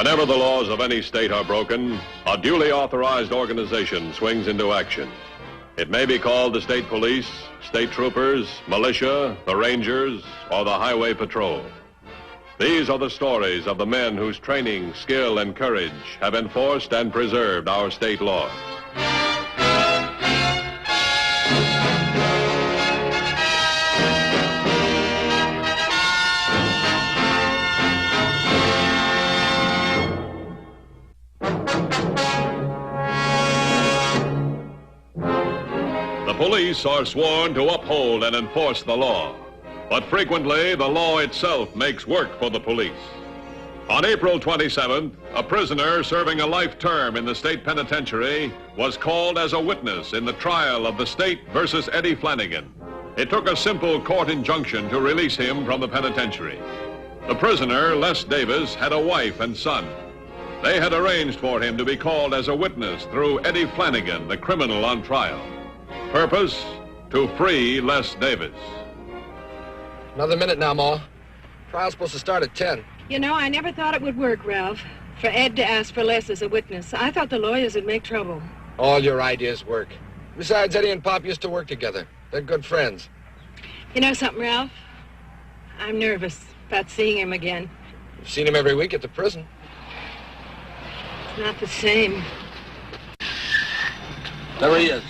Whenever the laws of any state are broken, a duly authorized organization swings into action. It may be called the state police, state troopers, militia, the rangers, or the highway patrol. These are the stories of the men whose training, skill, and courage have enforced and preserved our state laws. The police are sworn to uphold and enforce the law, but frequently the law itself makes work for the police. On April 27th, a prisoner serving a life term in the state penitentiary was called as a witness in the trial of the state versus Eddie Flanagan. It took a simple court injunction to release him from the penitentiary. The prisoner, Les Davis, had a wife and son. They had arranged for him to be called as a witness through Eddie Flanagan, the criminal on trial. Purpose, to free Les Davis. Another minute now, Ma. Trial's supposed to start at 10. You know, I never thought it would work, Ralph, for Ed to ask for Les as a witness. I thought the lawyers would make trouble. All your ideas work. Besides, Eddie and Pop used to work together. They're good friends. You know something, Ralph? I'm nervous about seeing him again. You've seen him every week at the prison. It's not the same. There he is.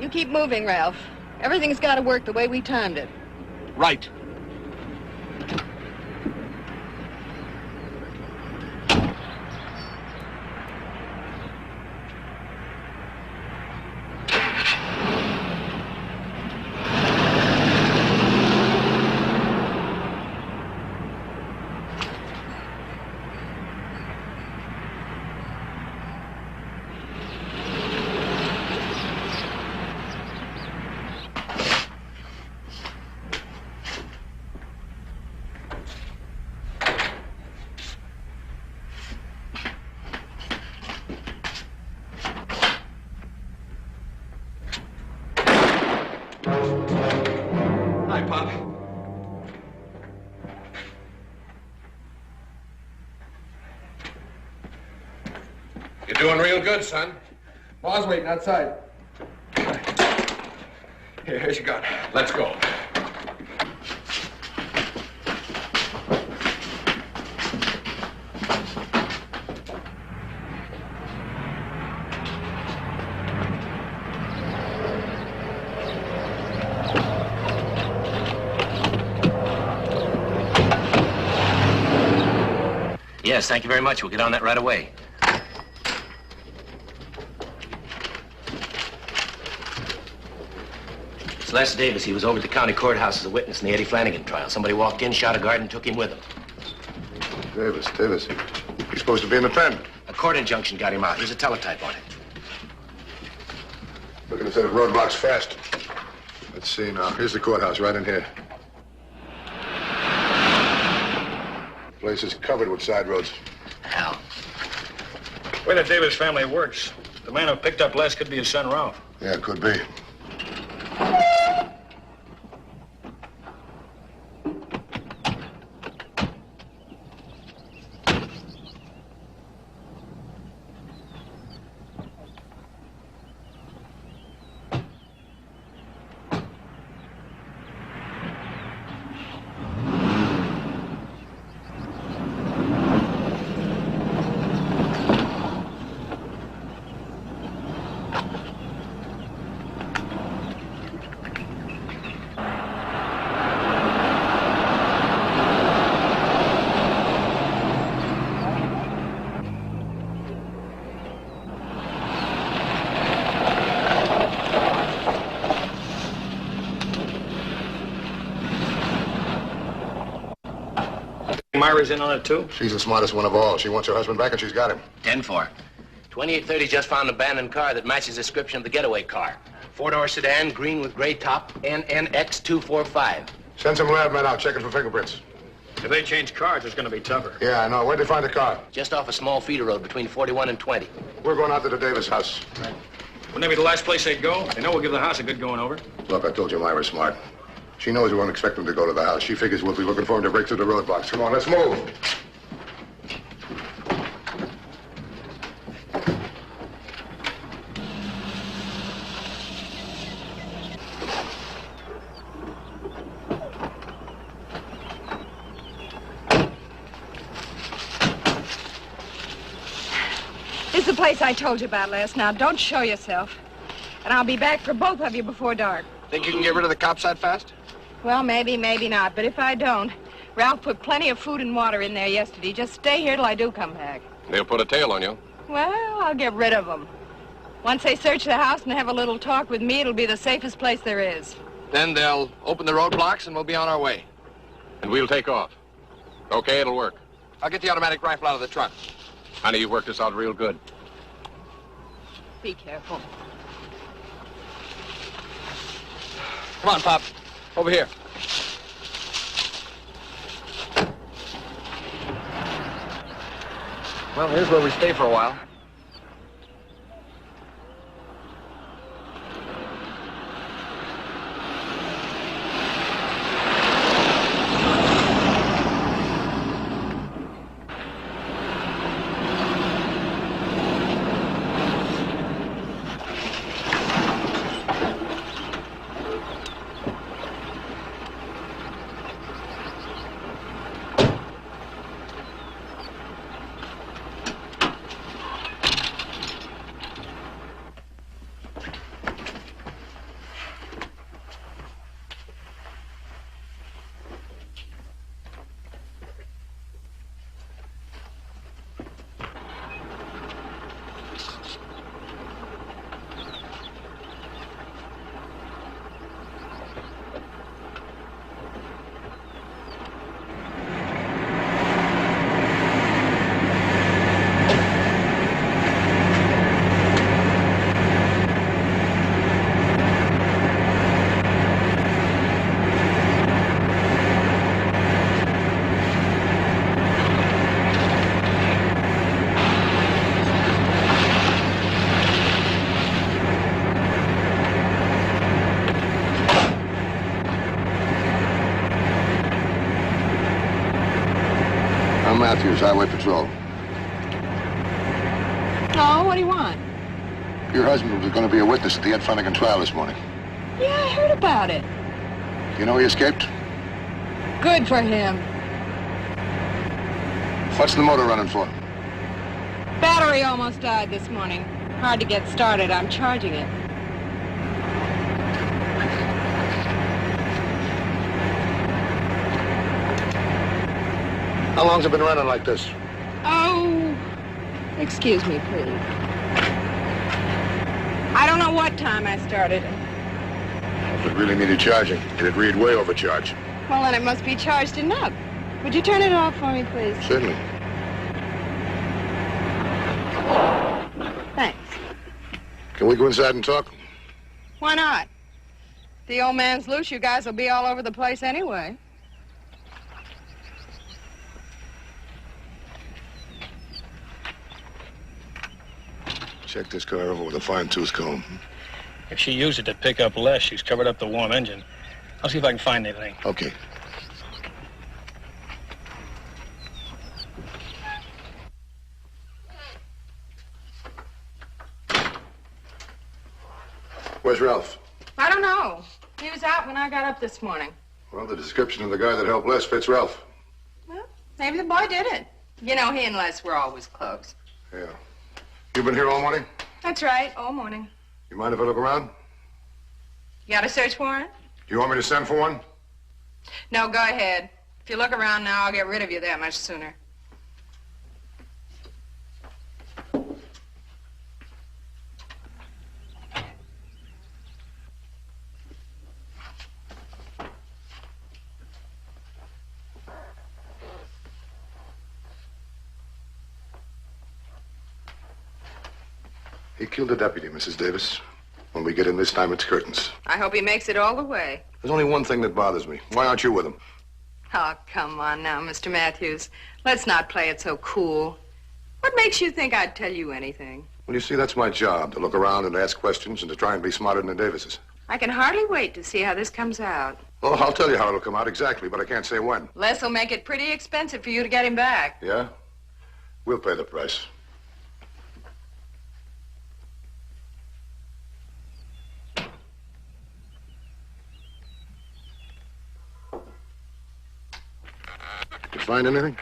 You keep moving, Ralph. Everything's got to work the way we timed it. Right. Hi, Pop. You're doing real good, son. Ma's waiting outside. Here's your gun. Let's go. Yes, thank you very much. We'll get on that right away. It's Les Davis. He was over at the county courthouse as a witness in the Eddie Flanagan trial. Somebody walked in, shot a guard, and took him with him. Davis. He's supposed to be in the pen. A court injunction got him out. Here's a teletype on it. Looking at the roadblocks fast. Let's see now. Here's the courthouse right in here. The place is covered with side roads. Hell. The way the Davis family works, the man who picked up Les could be his son, Ralph. Yeah, it could be. Myra's in on it, too? She's the smartest one of all. She wants her husband back, and she's got him. 10-4. 2830 just found an abandoned car that matches the description of the getaway car. Four-door sedan, green with gray top, NNX245. Send some lab men out checking for fingerprints. If they change cars, it's going to be tougher. Yeah, I know. Where'd they find the car? Just off a small feeder road between 41 and 20. We're going out to the Davis house. Right. Wouldn't that be the last place they'd go? They know we'll give the house a good going over. Look, I told you Myra's smart. She knows we won't expect them to go to the house. She figures we'll be looking for him to break through the roadblocks. Come on, let's move. This is the place I told you about, Les. Now, don't show yourself. And I'll be back for both of you before dark. Think you can get rid of the cops that fast? Well, maybe, maybe not. But if I don't, Ralph put plenty of food and water in there yesterday. Just stay here till I do come back. They'll put a tail on you. Well, I'll get rid of them. Once they search the house and have a little talk with me, it'll be the safest place there is. Then they'll open the roadblocks and we'll be on our way. And we'll take off. Okay, it'll work. I'll get the automatic rifle out of the truck. Honey, you worked this out real good. Be careful. Come on, Pop. Over here. Well, here's where we stay for a while. Matthews, Highway Patrol. Oh, what do you want? Your husband was going to be a witness at the Ed Flanagan trial this morning. Yeah, I heard about it. You know he escaped? Good for him. What's the motor running for? Battery almost died this morning. Hard to get started. I'm charging it. How long's it been running like this? Oh, excuse me, please. I don't know what time I started it. If it really needed charging, it'd read way overcharged. Well, then it must be charged enough. Would you turn it off for me, please? Certainly. Thanks. Can we go inside and talk? Why not? If the old man's loose, you guys will be all over the place anyway. Check this car over with a fine-tooth comb. If she used it to pick up Les, she's covered up the warm engine. I'll see if I can find anything. Okay. Where's Ralph? I don't know. He was out when I got up this morning. Well, the description of the guy that helped Les fits Ralph. Well, maybe the boy did it. You know, he and Les were always close. Yeah. You been here all morning? That's right, all morning. You mind if I look around? You got a search warrant? Do you want me to send for one? No, go ahead. If you look around now, I'll get rid of you that much sooner. He killed a deputy, Mrs. Davis. When we get in this time, it's curtains. I hope he makes it all the way. There's only one thing that bothers me. Why aren't you with him? Oh, come on now, Mr. Matthews. Let's not play it so cool. What makes you think I'd tell you anything? Well, you see, that's my job, to look around and ask questions and to try and be smarter than the Davises. I can hardly wait to see how this comes out. Well, I'll tell you how it'll come out exactly, but I can't say when. Les will make it pretty expensive for you to get him back. Yeah? We'll pay the price. Did you find anything?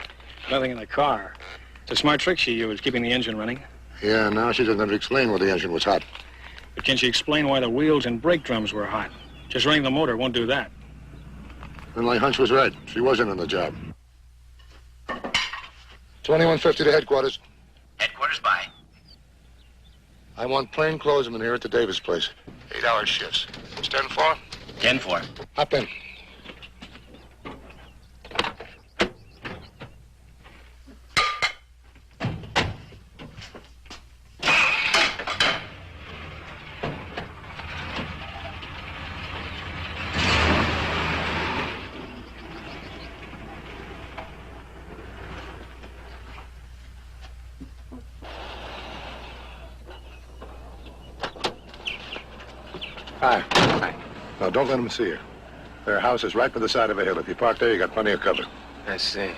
Nothing in the car. It's a smart trick she used, keeping the engine running. Yeah, now she's going to explain why the engine was hot. But can she explain why the wheels and brake drums were hot? Just running the motor won't do that. Then my hunch was right. She wasn't on the job. 2150 to headquarters. Headquarters by. I want plainclothesmen here at the Davis place. 8-hour shifts. It's 10-4? 10-4. Hop in. Hi. Hi. Now, don't let them see you. Their house is right by the side of a hill. If you park there, you got plenty of cover. I see.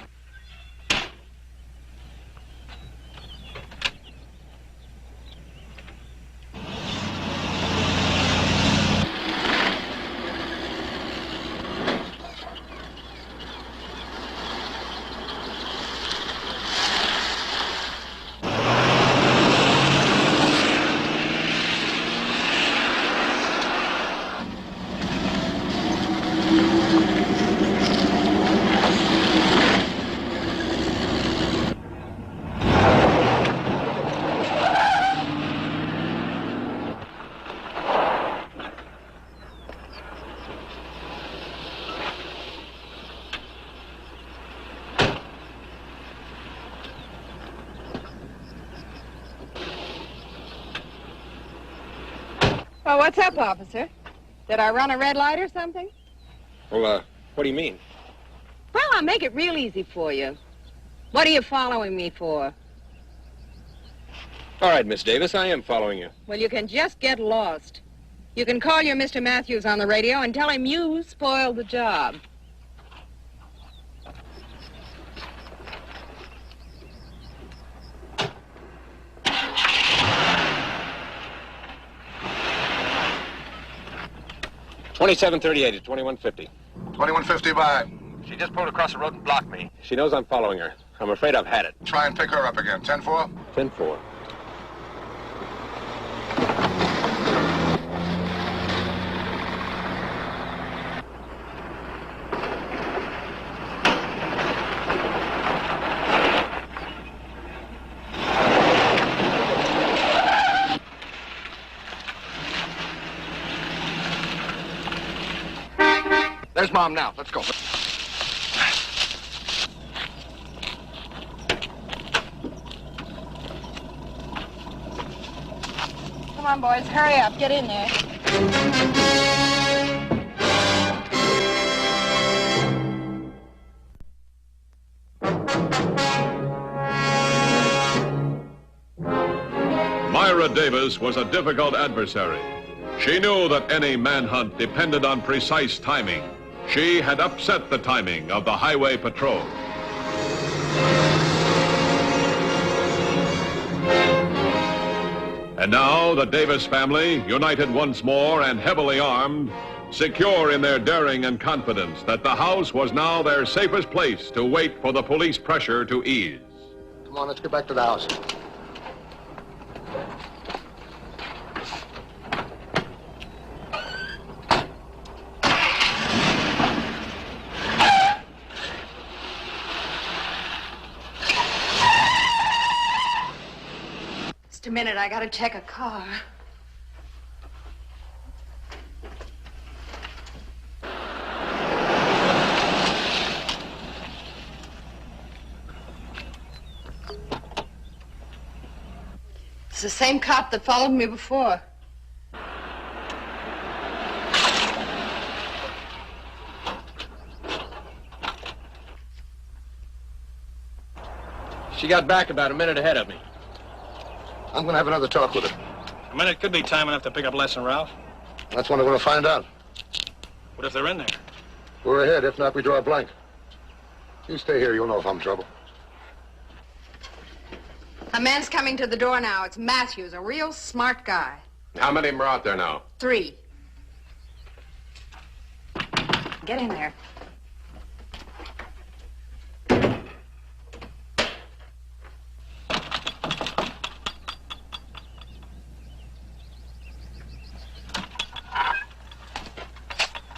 Well, what's up, officer? Did I run a red light or something? Well, what do you mean? Well, I'll make it real easy for you. What are you following me for? All right, Miss Davis, I am following you. Well, you can just get lost. You can call your Mr. Matthews on the radio and tell him you spoiled the job. $27.38 at 2150. 2150 by. She just pulled across the road and blocked me. She knows I'm following her. I'm afraid I've had it. Try and pick her up again. 10-4? 10-4. There's Mom now. Let's go. Come on, boys, hurry up. Get in there. Myra Davis was a difficult adversary. She knew that any manhunt depended on precise timing. She had upset the timing of the highway patrol. And now the Davis family, united once more and heavily armed, secure in their daring and confidence that the house was now their safest place to wait for the police pressure to ease. Come on, let's get back to the house. Just a minute, I gotta check a car. It's the same cop that followed me before. She got back about a minute ahead of me. I'm going to have another talk with him. I mean, it could be time enough to pick up Les and Ralph. That's when we're going to find out. What if they're in there? We're ahead. If not, we draw a blank. You stay here. You'll know if I'm in trouble. A man's coming to the door now. It's Matthews, a real smart guy. How many of them are out there now? 3. Get in there.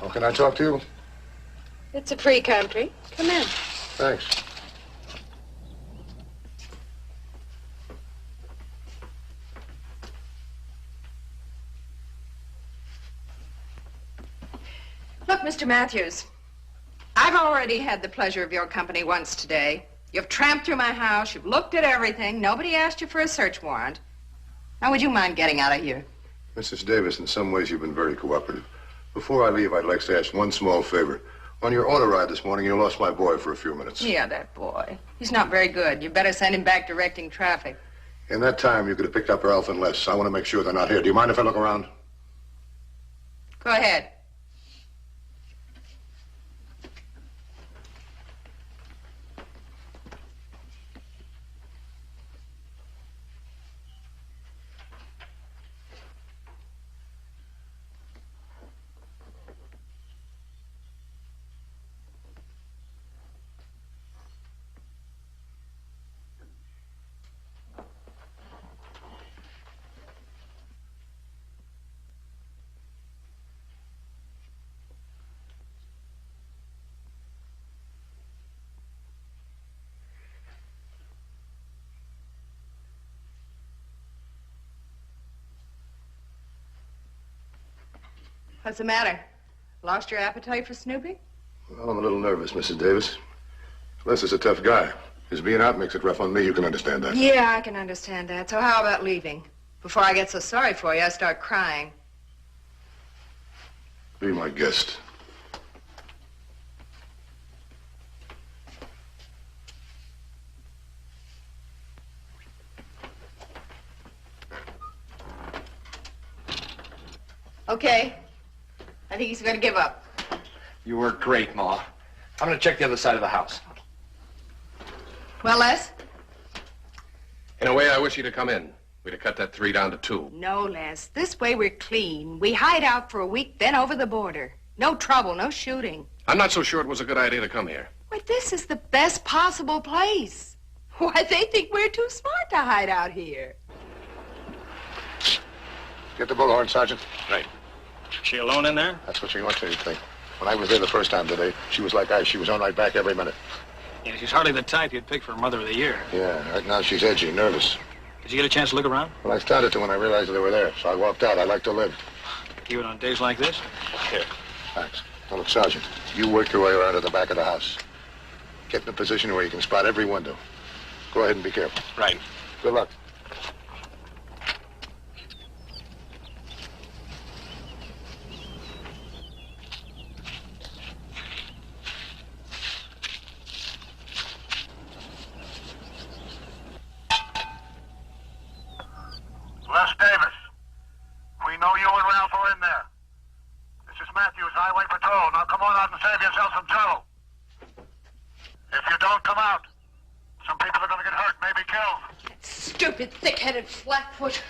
Oh, can I talk to you? It's a free country. Come in. Thanks. Look, Mr. Matthews, I've already had the pleasure of your company once today. You've tramped through my house. You've looked at everything. Nobody asked you for a search warrant. Now, would you mind getting out of here? Mrs. Davis, in some ways you've been very cooperative. Before I leave, I'd like to ask one small favor. On your auto ride this morning, you lost my boy for a few minutes. Yeah, that boy. He's not very good. You better send him back directing traffic. In that time, you could have picked up Ralph and Les. I want to make sure they're not here. Do you mind if I look around? Go ahead. What's the matter? Lost your appetite for snooping? Well, I'm a little nervous, Mrs. Davis. Les is a tough guy. His being out makes it rough on me. You can understand that. Yeah, I can understand that. So how about leaving? Before I get so sorry for you, I start crying. Be my guest. Okay. I think he's going to give up. You work great, Ma. I'm going to check the other side of the house. Well, Les? In a way, I wish you'd have come in. We'd have cut that 3 down to 2. No, Les. This way we're clean. We hide out for a week, then over the border. No trouble, no shooting. I'm not so sure it was a good idea to come here. Why, this is the best possible place. Why, they think we're too smart to hide out here. Get the bullhorn, Sergeant. Right. She alone in there? That's what she wants you to think. When I was there the first time today, she was like ice. She was on right back every minute. Yeah, she's hardly the type you'd pick for Mother of the Year. Yeah, right now she's edgy, nervous. Did you get a chance to look around? Well, I started to when I realized they were there, so I walked out. I like to live. Even on days like this? Here. Thanks. Now, look, Sergeant, you work your way around to the back of the house. Get in a position where you can spot every window. Go ahead and be careful. Right. Good luck. Les Davis, we know you and Ralph are in there. This is Matthews, Highway Patrol. Now come on out and save yourself some trouble. If you don't come out, some people are going to get hurt, maybe killed. That stupid, thick-headed flatfoot.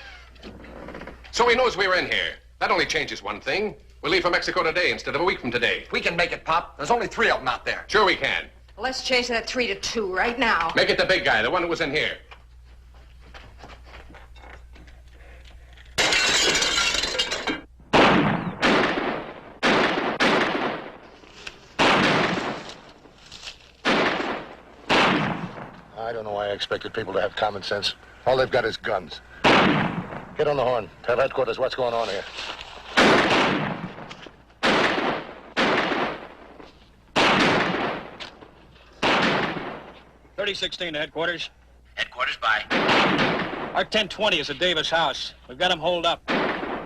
So he knows we were in here. That only changes one thing. We'll leave for Mexico today instead of a week from today. We can make it, Pop. There's only 3 of them out there. Sure we can. Let's change that 3 to 2 right now. Make it the big guy, the one who was in here. I don't know why I expected people to have common sense. All they've got is guns. Get on the horn. Tell headquarters what's going on here. 3016 to headquarters. Headquarters, bye. Our 1020 is at Davis' house. We've got him holed up.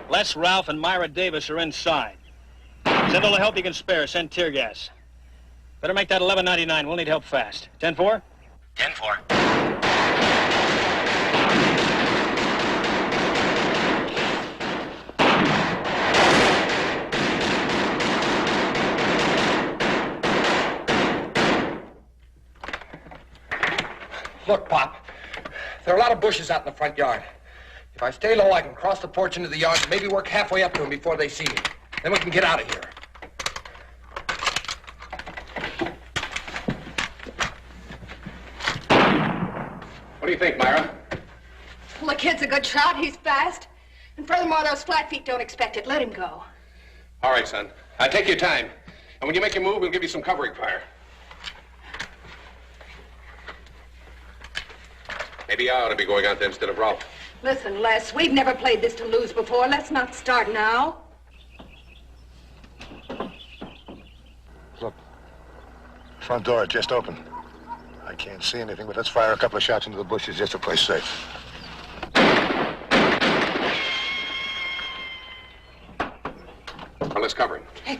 Les, Ralph, and Myra Davis are inside. Send all the help you can spare. Send tear gas. Better make that 1199. We'll need help fast. 10-4? 10-4. lot of bushes out in the front yard. If I stay low, I can cross the porch into the yard and maybe work halfway up to them before they see me. Then we can get out of here. What do you think, Myra? Well, the kid's a good shot. He's fast. And furthermore, those flat feet don't expect it. Let him go. All right, son. Take your time. And when you make your move, we'll give you some covering fire. Maybe I ought to be going out there instead of Ralph. Listen, Les, we've never played this to lose before. Let's not start now. Look, front door just open. I can't see anything, but let's fire a couple of shots into the bushes just to play safe. Well, let's cover him. Hey.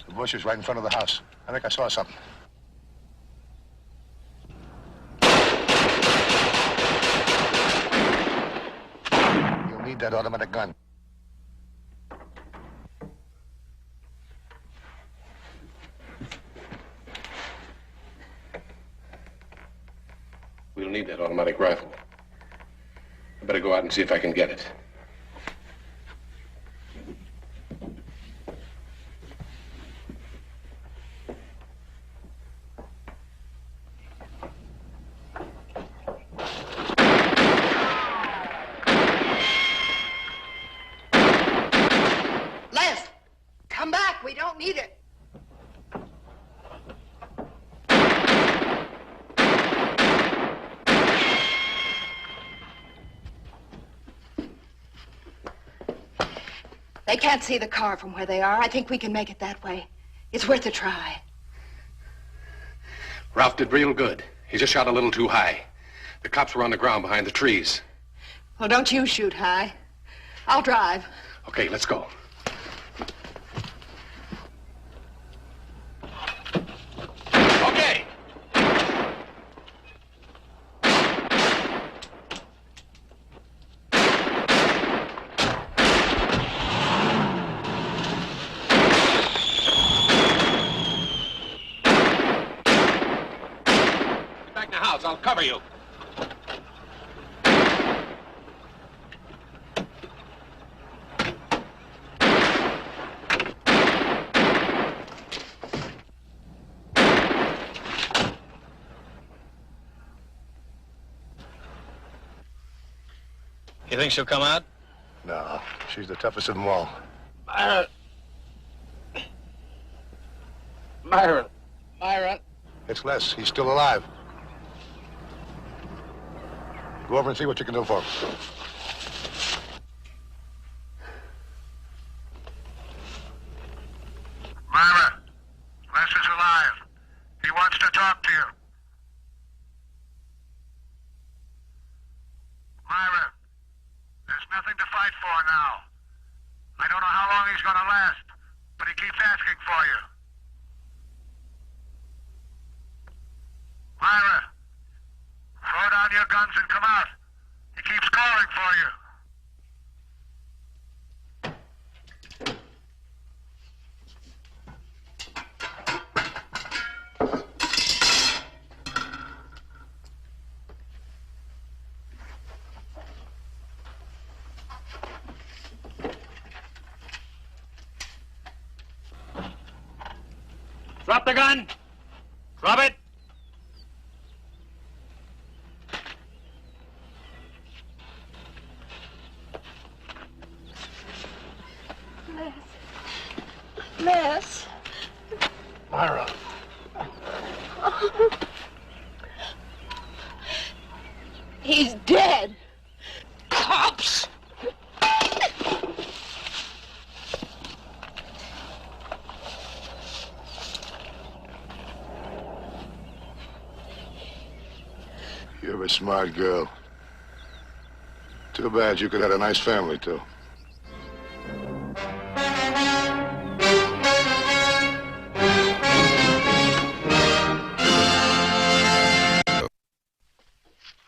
The bushes right in front of the house. I think I saw something. You'll need that automatic gun. We'll need that automatic rifle. I better go out and see if I can get it. Les, come back. We don't need it. They can't see the car from where they are. I think we can make it that way. It's worth a try. Ralph did real good. He just shot a little too high. The cops were on the ground behind the trees. Well, don't you shoot high. I'll drive. Okay, let's go. Okay. Get back in the house. I'll cover you. You think she'll come out? No, she's the toughest of them all. Myra. Myra. It's Les. He's still alive. Go over and see what you can do for him. Myra, Les is alive. He wants to talk to you. Myra, there's nothing to fight for now. I don't know how long he's gonna last, but he keeps asking for you. Myra, throw down your guns and come out. He keeps calling for you. Drop the gun. Drop it. Les. Myra. He's dead. Cops. You're a smart girl. Too bad you could have had a nice family, too.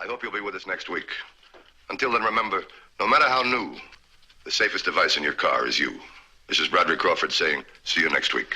I hope you'll be with us next week. Until then, remember, no matter how new, the safest device in your car is you. This is Broderick Crawford saying, see you next week.